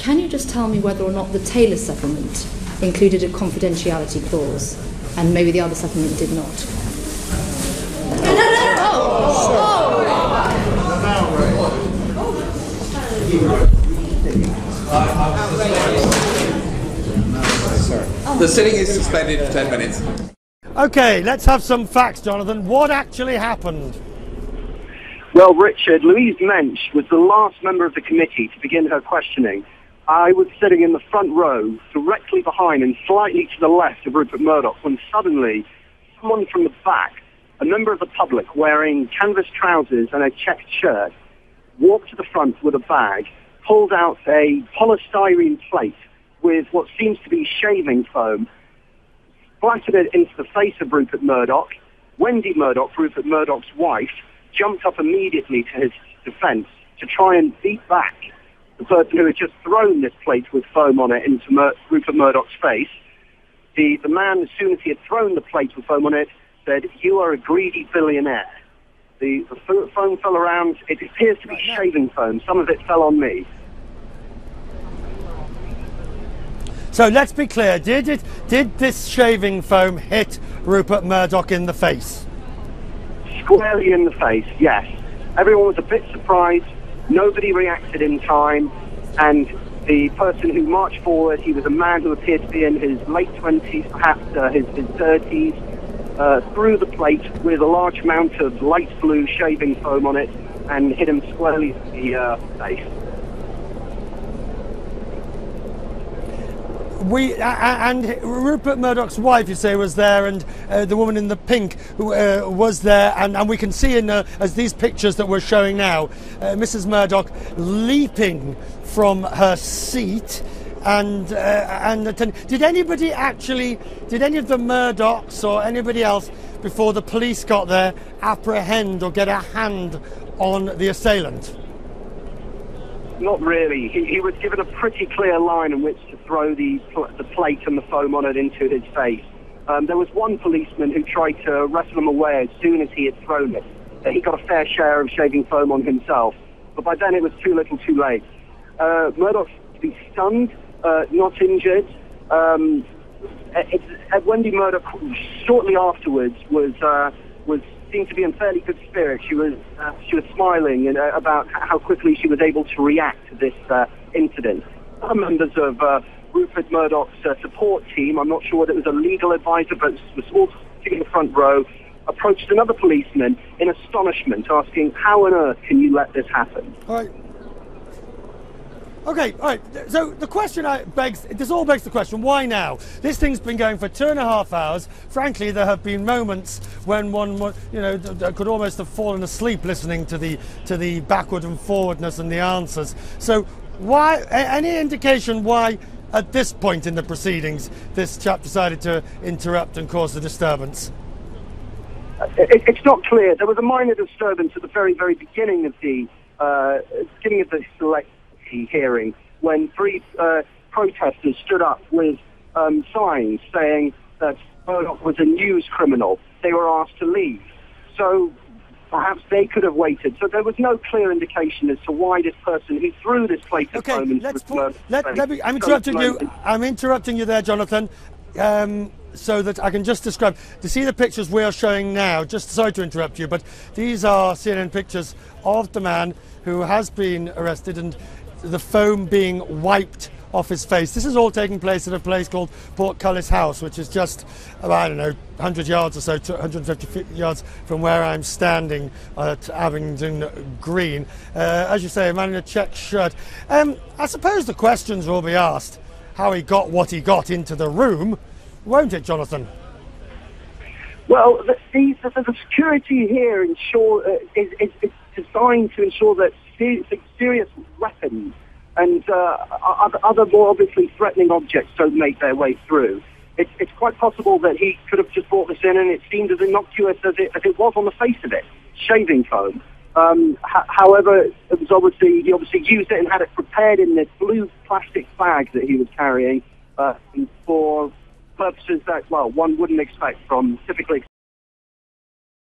can you just tell me whether or not the Taylor settlement included a confidentiality clause, and maybe the other settlement did not? The sitting is suspended for 10 minutes. Okay, let's have some facts, Jonathan. What actually happened? Well, Richard, Louise Mensch was the last member of the committee to begin her questioning. I was sitting in the front row, directly behind and slightly to the left of Rupert Murdoch, when suddenly someone from the back, a member of the public wearing canvas trousers and a checked shirt, walked to the front with a bag, pulled out a polystyrene plate with what seems to be shaving foam, splattered it into the face of Rupert Murdoch. Wendy Murdoch, Rupert Murdoch's wife, jumped up immediately to his defense to try and beat back the person who had just thrown this plate with foam on it into Rupert Murdoch's face. The man, as soon as he had thrown the plate with foam on it, said, "You are a greedy billionaire." The foam fell around. It appears to be shaving foam. Some of it fell on me. So let's be clear, did this shaving foam hit Rupert Murdoch in the face? Squarely in the face, yes. Everyone was a bit surprised. Nobody reacted in time. And the person who marched forward, he was a man who appeared to be in his late 20s, perhaps his 30s, threw the plate with a large amount of light blue shaving foam on it and hit him squarely in the face. And Rupert Murdoch's wife, you say, was there, and the woman in the pink was there, and we can see as these pictures that we're showing now, Mrs. Murdoch leaping from her seat. And did any of the Murdochs or anybody else, before the police got there, apprehend or get a hand on the assailant? Not really. He was given a pretty clear line in which to throw the plate and the foam on it into his face. There was one policeman who tried to wrestle him away as soon as he had thrown it. He got a fair share of shaving foam on himself, but by then it was too little too late. Murdoch to be stunned, not injured. Wendy Murdoch shortly afterwards seemed to be in fairly good spirits. She was smiling about how quickly she was able to react to this incident. Other members of Rupert Murdoch's support team, I'm not sure whether it was a legal advisor, but was also sitting in the front row, approached another policeman in astonishment, asking, "How on earth can you let this happen?" All right. Okay, all right. So the question begs the question: why now? This thing's been going for 2.5 hours. Frankly, there have been moments when one, could almost have fallen asleep listening to the backward and forwardness and the answers. So, why? Any indication why, at this point in the proceedings, this chap decided to interrupt and cause the disturbance? It's not clear. There was a minor disturbance at the very, very beginning of the select hearing, when 3 protesters stood up with signs saying that Murdoch was a news criminal. They were asked to leave. So perhaps they could have waited. So there was no clear indication as to why this person who threw this plate of foam into I'm interrupting you there, Jonathan. So that I can just describe. To see the pictures we are showing now, just sorry to interrupt you, but these are CNN pictures of the man who has been arrested and the foam being wiped off his face. This is all taking place at a place called Portcullis House, which is just about, 100 yards or so, 150 yards from where I'm standing at Abingdon Green. As you say, a man in a checked shirt. I suppose the questions will be asked how he got what he got into the room, won't it, Jonathan? Well, the security here is designed to ensure that serious weapons and other more obviously threatening objects don't make their way through. It's quite possible that he could have just brought this in and it seemed as innocuous as it was on the face of it, shaving foam. However, it was he obviously used it and had it prepared in this blue plastic bag that he was carrying for purposes that, one wouldn't typically